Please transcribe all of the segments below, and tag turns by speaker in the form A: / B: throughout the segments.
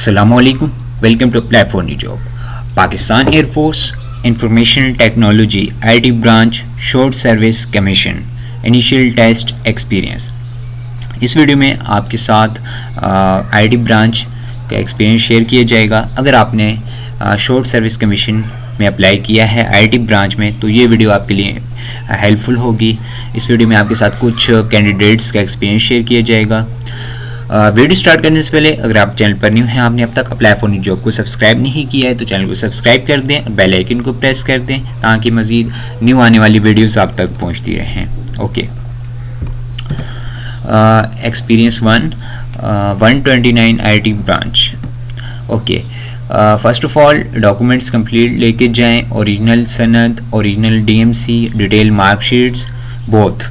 A: Assalamualaikum. Welcome to Apply for New Job. Pakistan Air Force Information Technology IT Branch Short Service Commission Initial Test Experience. इस video में आपके साथ IT branch का experience share किया जाएगा। अगर आपने शॉर्ट सर्विस कमीशन में अप्लाई किया है IT ब्रांच में तो ये वीडियो आपके लिए हेल्पफुल होगी। इस वीडियो में आपके साथ कुछ कैंडिडेट्स का एक्सपीरियंस शेयर किया जाएगा। वीडियो स्टार्ट करने से पहले अगर आप चैनल पर न्यू हैं, आपने अब तक अप्लाई फॉर न्यू जॉब को सब्सक्राइब नहीं किया है तो चैनल को सब्सक्राइब कर दें और बेल आइकन को प्रेस कर दें ताकि मज़ीद न्यू आने वाली वीडियोस आप तक पहुंचती रहें। Okay, experience 129 IT branch. Okay, first of all documents complete लेके जाएं, ओरिजिनल सनद, original DMC, detail marksheets both.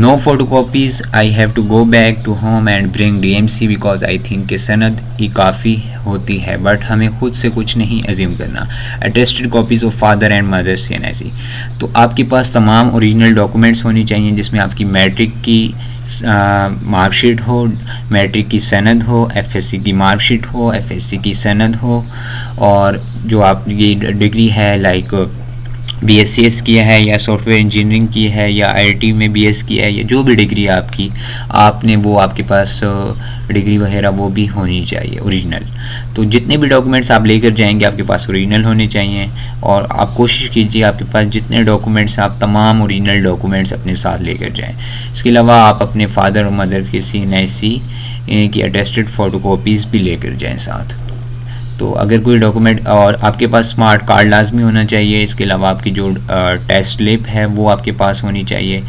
A: No photocopies. I have to go back to home and bring DMC because I think कि सनद ही काफ़ी होती है, but हमें खुद से कुछ नहीं एज्यूम करना। Attested copies of father and mother CNIC। तो आपके पास तमाम ओरिजिनल डॉक्यूमेंट्स होनी चाहिए जिसमें आपकी मैट्रिक की मार्कशीट हो, मैट्रिक की सनद हो, FSC की मार्कशीट हो, FSC की सनद हो, और जो आपकी डिग्री है लाइक BScs किया है या सॉफ्टवेयर इंजीनियरिंग की है या IT में BS किया है या जो भी डिग्री आपकी, आपने वो आपके पास डिग्री वगैरह वो भी होनी चाहिए ओरिजिनल। तो जितने भी डॉक्यूमेंट्स आप लेकर जाएंगे आपके पास ओरिजिनल होने चाहिए, और आप कोशिश कीजिए आपके पास जितने डॉक्यूमेंट्स आप तमाम ओरिजिनल डॉक्यूमेंट्स अपने साथ लेकर जाएं। इसके अलावा आप अपने फादर और मदर के CNIC की अटेस्टेड फ़ोटोकॉपीज़ भी लेकर जाएं साथ। तो अगर कोई डॉक्यूमेंट, और आपके पास स्मार्ट कार्ड लाजमी होना चाहिए। इसके अलावा आपकी जो टेस्ट स्लिप है वो आपके पास होनी चाहिए।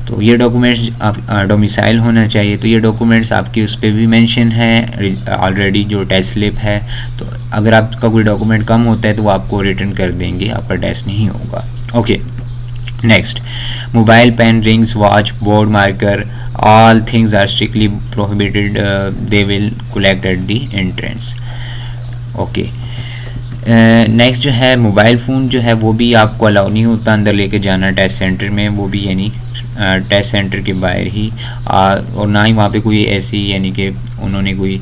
A: तो ये डॉक्यूमेंट्स आप डोमिसाइल होना चाहिए। तो ये डॉक्यूमेंट्स आपकी उस पर भी मेंशन है ऑलरेडी, जो टेस्ट स्लिप है। तो अगर आपका कोई डॉक्यूमेंट कम होता है तो वो आपको रिटर्न कर देंगे, आपका टेस्ट नहीं होगा। Okay, next, mobile, pen, rings, watch, board, marker, all things are strictly prohibited, they will collect at the entrance. Okay, next जो है मोबाइल फ़ोन जो है वो भी आपको अलाउ नहीं होता अंदर लेके जाना टेस्ट सेंटर में, वो भी यानी टेस्ट सेंटर के बाहर ही, और ना ही वहाँ पे कोई ऐसी यानी कि उन्होंने कोई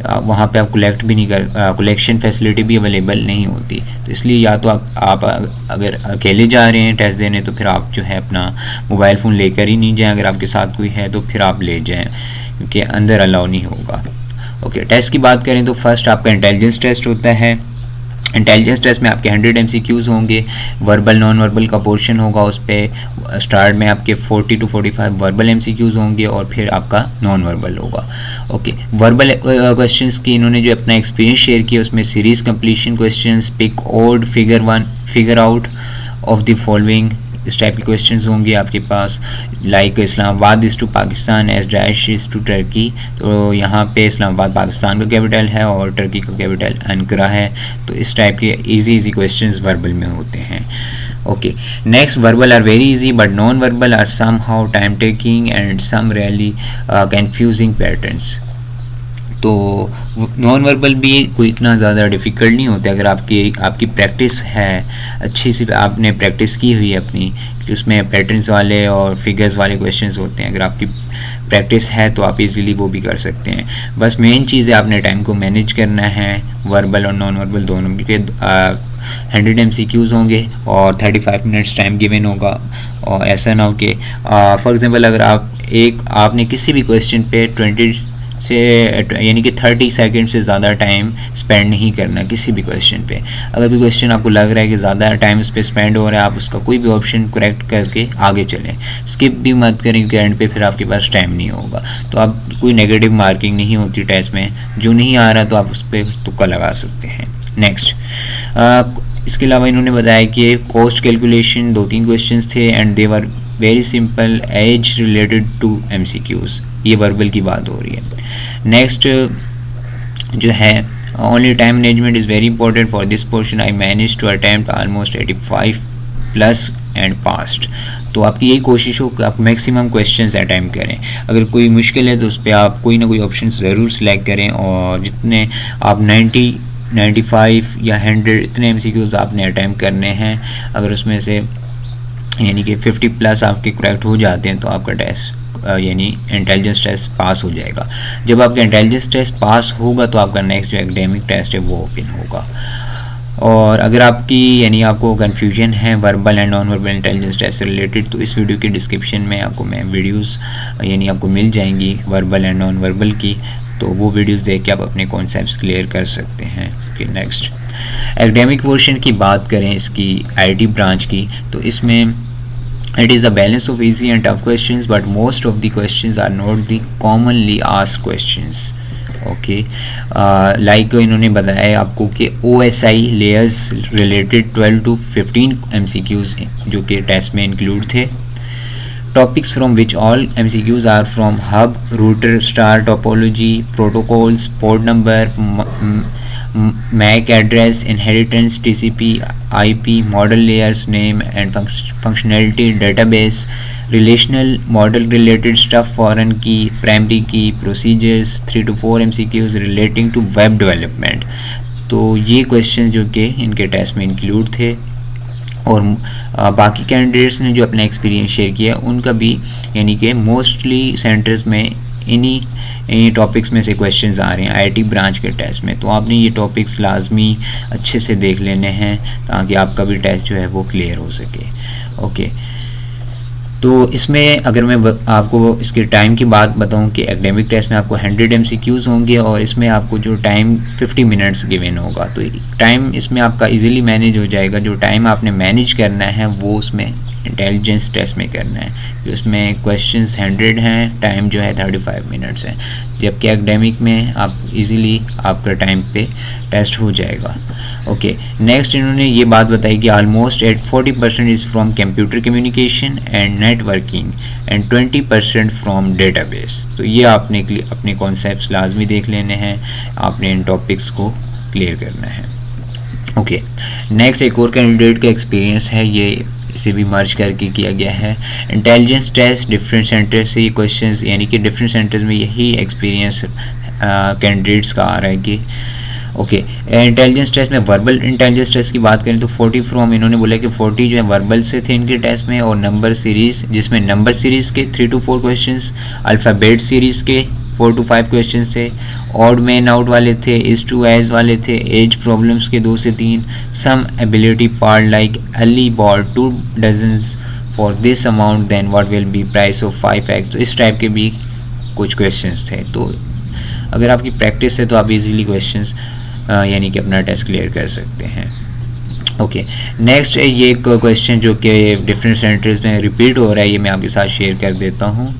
A: वहाँ पे आप कलेक्ट भी नहीं कर, कलेक्शन फैसिलिटी भी अवेलेबल नहीं होती। तो इसलिए या तो आप अगर अकेले जा रहे हैं टेस्ट देने तो फिर आप जो है अपना मोबाइल फ़ोन लेकर ही नहीं जाएं। अगर आपके साथ कोई है तो फिर आप ले जाएं क्योंकि अंदर अलाउ नहीं होगा। ओके, टेस्ट की बात करें तो फर्स्ट आपका इंटेलिजेंस टेस्ट होता है। इंटेलिजेंस टेस्ट में आपके 100 MCQs होंगे, वर्बल नॉन वर्बल का पोर्शन होगा। उस पर स्टार्ट में आपके 40 to 45 वर्बल MCQs होंगे और फिर आपका नॉन वर्बल होगा। ओके, वर्बल क्वेश्चंस की इन्होंने जो अपना एक्सपीरियंस शेयर किया उसमें series completion questions, pick odd, figure out of the following, इस टाइप के क्वेश्चंस होंगे आपके पास। Like Islamabad is to Pakistan as dash is to Turkey. तो यहाँ पे इस्लामाबाद पाकिस्तान का कैपिटल है और टर्की का कैपिटल अनकरा है। तो इस टाइप के इजी क्वेश्चंस वर्बल में होते हैं। Okay, next, verbal are very easy but non verbal are somehow time taking and some really confusing patterns. तो नॉन वर्बल भी कोई इतना ज़्यादा डिफ़िकल्ट नहीं होता अगर आपकी प्रैक्टिस है अच्छी सी, आपने प्रैक्टिस की हुई है अपनी, कि उसमें पैटर्न्स वाले और फिगर्स वाले क्वेश्चंस होते हैं। अगर आपकी प्रैक्टिस है तो आप इजीली वो भी कर सकते हैं। बस मेन चीज़ है आपने टाइम को मैनेज करना है, वर्बल और नॉन वर्बल दोनों, क्योंकि 100 MCQs होंगे और 35 मिनट्स टाइम गिवन होगा। और ऐसा ना हो कि फॉर एग्जांपल अगर आपने किसी भी क्वेश्चन पे 20 से यानी कि 30 सेकंड से ज़्यादा टाइम स्पेंड नहीं करना किसी भी क्वेश्चन पे। अगर भी क्वेश्चन आपको लग रहा है कि ज़्यादा टाइम उस पर स्पेंड हो रहा है, आप उसका कोई भी ऑप्शन करेक्ट करके आगे चलें, स्किप भी मत करें क्योंकि एंड पे फिर आपके पास टाइम नहीं होगा। तो आप कोई नेगेटिव मार्किंग नहीं होती टेस्ट में, जो नहीं आ रहा तो आप उस पर तुक्का लगा सकते हैं। नेक्स्ट, इसके अलावा इन्होंने बताया कि कॉस्ट कैलकुलेशन 2-3 क्वेश्चन थे and they were very simple, as related to MCQs। ये वर्बल की बात हो रही है। नेक्स्ट जो है, only time management is very important for this portion, I manage to attempt almost 85+ and past. तो आपकी यही कोशिश हो कि आप मैक्सिमम क्वेश्चंस अटेम्प्ट करें। अगर कोई मुश्किल है तो उस पर आप कोई ना कोई ऑप्शन ज़रूर सेलेक्ट करें, और जितने आप 90, 95 या 100 इतने MCQs आपने अटेम्प्ट करने हैं। अगर उसमें से यानी कि 50+ आपके करेक्ट हो जाते हैं तो आपका टेस्ट यानी इंटेलिजेंस टेस्ट पास हो जाएगा। जब आपका इंटेलिजेंस टेस्ट पास होगा तो आपका नेक्स्ट जो एकेडमिक टेस्ट है वो ओपन होगा। और अगर आपकी यानी आपको कन्फ्यूजन है verbal and non verbal intelligence test से रिलेटेड, तो इस वीडियो के डिस्क्रिप्शन में आपको मैं वीडियोस यानी आपको मिल जाएंगी वर्बल एंड नॉन वर्बल की, तो वो वीडियोस देख के आप अपने कॉन्सेप्ट्स क्लियर कर सकते हैं। ओके, नेक्स्ट एकेडमिक पोर्शन की बात करें इसकी आईटी ब्रांच की, तो इसमें it is a balance of easy and tough questions, but most of the questions are not the commonly asked questions. Okay, like इन्होंने बताया आपको कि OSI layers related 12 to 15 MCQs जो कि टेस्ट में इंक्लूड थे। Topics from which all MCQs are from hub, router, star topology, protocols, port number, MAC address, inheritance, TCP, IP, model layers, name and functionality, database, relational model related stuff, foreign key, primary key, procedures, 3 to 4 MCQs relating to web development। तो ये question जो कि इनके test में include थे। और बाकी candidates ने जो अपना एक्सपीरियंस शेयर किया उनका भी यानी कि मोस्टली सेंटर्स में इन्हीं टॉपिक्स में से क्वेश्चंस आ रहे हैं आईटी ब्रांच के टेस्ट में। तो आपने ये टॉपिक्स लाजमी अच्छे से देख लेने हैं ताकि आपका भी टेस्ट जो है वो क्लियर हो सके। ओके, तो इसमें अगर मैं आपको इसके टाइम की बात बताऊं कि एकेडमिक टेस्ट में आपको 100 MCQs होंगे और इसमें आपको जो टाइम 50 मिनट्स गिवन होगा, तो टाइम इसमें आपका इजीली मैनेज हो जाएगा। जो टाइम आपने मैनेज करना है वो उसमें इंटेलिजेंस टेस्ट में करना है, कि उसमें क्वेश्चंस 100 हैं, टाइम जो है 35 मिनट्स है, जबकि एकेडमिक में आप इजीली आपका टाइम पे टेस्ट हो जाएगा। ओके, नेक्स्ट इन्होंने ये बात बताई कि almost 40% is from computer communication and networking and 20% from database. तो ये आपने अपने कॉन्सेप्ट्स लाजमी देख लेने हैं, आपने इन टॉपिक्स को क्लियर करना है। ओके, नेक्स्ट एक और कैंडिडेट का एक्सपीरियंस है, ये इसे भी मर्ज करके किया गया है। इंटेलिजेंस टेस्ट डिफरेंट सेंटर से ये क्वेश्चंस यानी कि डिफरेंट सेंटर्स में यही एक्सपीरियंस कैंडिडेट्स का आ रहा है कि ओके, इंटेलिजेंस टेस्ट में वर्बल इंटेलिजेंस टेस्ट की बात करें तो 40 फ्रॉम इन्होंने बोला कि 40 जो है वर्बल से थे इनके टेस्ट में, और नंबर सीरीज़ जिसमें नंबर सीरीज़ के 3 to 4 क्वेश्चंस, अल्फ़ाबेट सीरीज़ के 4 to 5 क्वेश्चन थे, ऑड मैन आउट वाले थे, इज टू एज वाले थे, एज प्रॉब्लम्स के 2 से 3, some ability part like Ali bought 2 dozens for this amount, then what will be price of 5x। तो इस टाइप के भी कुछ क्वेश्चंस थे। तो अगर आपकी प्रैक्टिस है तो आप इजीली क्वेश्चंस यानी कि अपना टेस्ट क्लियर कर सकते हैं। ओके, नेक्स्ट ये एक क्वेश्चन जो कि डिफरेंट सेंटर्स में रिपीट हो रहा है, ये मैं आपके साथ शेयर कर देता हूँ।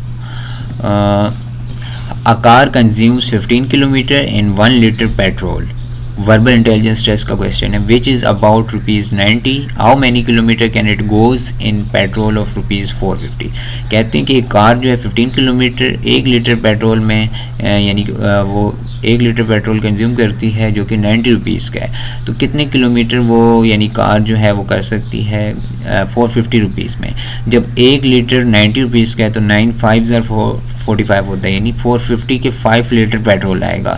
A: A car consumes 15 kilometer in 1 liter petrol। Verbal intelligence test का क्वेश्चन है, which is about ₹90। How many kilometre can it goes in petrol of ₹450। कहते हैं कि एक कार जो है 15 किलोमीटर 1 लीटर पेट्रोल में यानी वो 1 लीटर पेट्रोल कंज्यूम करती है जो कि 90 रुपीज़ का है। तो कितने किलोमीटर वो यानी कार जो है वो कर सकती है 450 रुपीज़ में। जब 1 लीटर 90 रुपीज़ का है तो 9 5 45 होता है, यानी 450 के 5 लीटर पेट्रोल आएगा।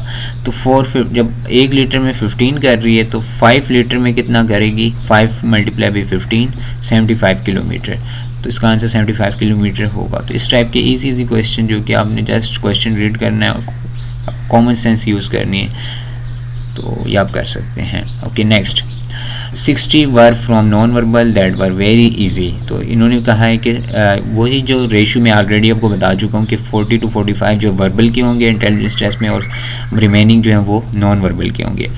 A: तो 450 जब 1 लीटर में 15 कर रही है तो 5 लीटर में कितना करेगी, 5 मल्टीप्लाई बाई 15 75 किलोमीटर। तो इसका आंसर 75 किलोमीटर होगा। तो इस टाइप के इजी क्वेश्चन जो कि आपने जस्ट क्वेश्चन रीड करना है, कॉमन सेंस यूज़ करनी है, तो ये आप कर सकते हैं। Okay, next 60 were from non verbal that were very easy. तो इन्होंने कहा है कि वही जो रेशियो मैं ऑलरेडी आपको बता चुका हूँ कि 40 to 45 जो वर्बल के होंगे इंटेलिजेंस टेस्ट में, और रिमेनिंग जो है वो नॉन वर्बल के होंगे।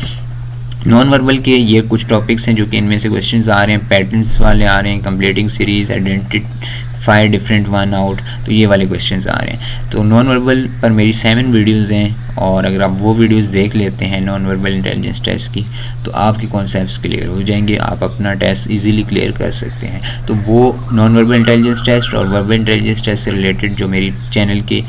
A: नॉन वर्बल के ये कुछ टॉपिक्स हैं जो कि इनमें से क्वेश्चंस आ रहे हैं, पैटर्न्स वाले आ रहे हैं, completing series, identify different one out, तो ये वाले क्वेश्चंस आ रहे हैं। तो नॉन वर्बल पर मेरी 7 वीडियोज़ हैं, और अगर आप वो वीडियोस देख लेते हैं नॉन वर्बल इंटेलिजेंस टेस्ट की, तो आपके कॉन्सेप्ट्स क्लियर हो जाएंगे, आप अपना टेस्ट इजीली क्लियर कर सकते हैं। तो वो नॉन वर्बल इंटेलिजेंस टेस्ट और वर्बल इंटेलिजेंस टेस्ट से रिलेटेड जो मेरी चैनल के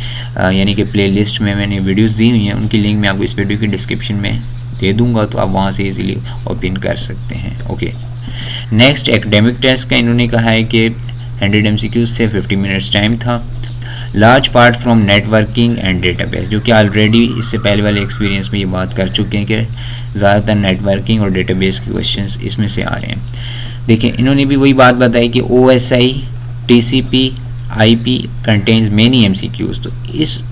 A: यानी कि प्लेलिस्ट में मैंने वीडियोस दी हुई हैं, उनकी लिंक मैं आपको इस वीडियो की डिस्क्रिप्शन में दे दूंगा, तो आप वहाँ से इजीली ओपन कर सकते हैं। ओके, नेक्स्ट एकेडमिक टेस्ट का इन्होंने कहा है कि 100 MCQs थे, 50 मिनट्स टाइम था। Large part from networking and database, जो कि ऑलरेडी इससे पहले वाले एक्सपीरियंस में ये बात कर चुके हैं कि ज़्यादातर नेटवर्किंग और डेटाबेस के क्वेश्चंस इसमें से आ रहे हैं। देखिए, इन्होंने भी वही बात बताई कि OSI, TCP, IP contains many MCQs. तो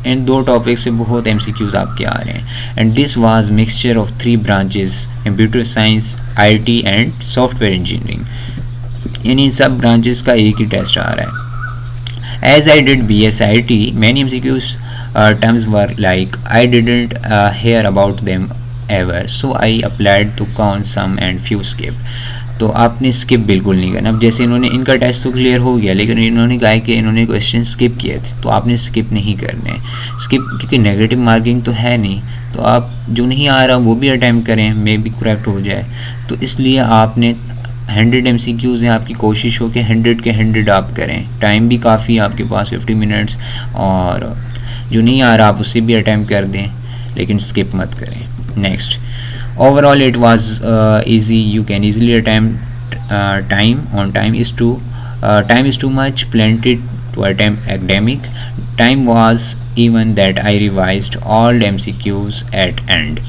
A: इन 2 टॉपिक से बहुत MCQs आपके आ रहे हैं. And this was mixture of 3 branches, computer science, IT and software engineering. यानी इन सब ब्रांचेस का एक ही टेस्ट आ रहा है. As I did BSIT, many MCQs terms were like I didn't hear about them ever, so I applied to count some and few skipped. तो आपने skip बिल्कुल नहीं करना. अब जैसे इन्होंने इनका टेस्ट तो क्लियर हो गया, लेकिन इन्होंने कहा कि इन्होंने क्वेश्चन स्किप किए थे, तो आपने स्किप नहीं करने. स्किप क्योंकि नेगेटिव मार्किंग तो है नहीं, तो आप जो नहीं आ रहा वो भी अटैम्प्ट करें, मे भी करेक्ट हो जाए. तो इसलिए आपने 100 MCQs हैं, आपकी कोशिश हो कि 100 के 100 आप करें. टाइम भी काफ़ी है आपके पास, 50 मिनट्स, और जो नहीं आ रहा आप उससे भी अटैम्प्ट कर दें, लेकिन स्किप मत करें. Next, overall it was easy. You can easily attempt time is too much plenty to attempt academic. Time was even that I revised all MCQs at end.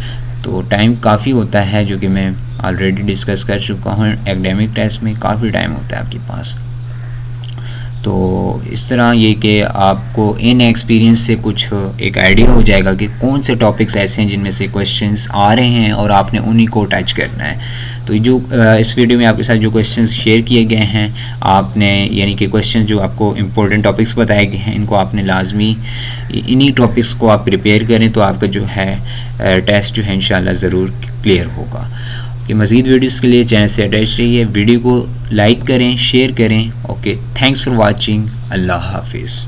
A: तो टाइम काफ़ी होता है, जो कि मैं ऑलरेडी डिस्कस कर चुका हूँ. एकेडमिक टेस्ट में काफ़ी टाइम होता है आपके पास. तो इस तरह ये कि आपको इन एक्सपीरियंस से कुछ एक आइडिया हो जाएगा कि कौन से टॉपिक्स ऐसे हैं जिनमें से क्वेश्चंस आ रहे हैं और आपने उन्हीं को टच करना है. तो जो इस वीडियो में आपके साथ जो क्वेश्चंस शेयर किए गए हैं, आपने यानी कि क्वेश्चन जो आपको इम्पोर्टेंट टॉपिक्स बताए गए हैं, इनको आपने लाजमी इन्हीं टॉपिक्स को आप प्रिपेयर करें, तो आपका जो है टेस्ट जो है इंशाल्लाह ज़रूर क्लियर होगा. कि मज़ीद वीडियोस के लिए चैनल से अटैच रहिए, वीडियो को लाइक करें, शेयर करें. Okay, thanks for watching. अल्लाह हाफिज़.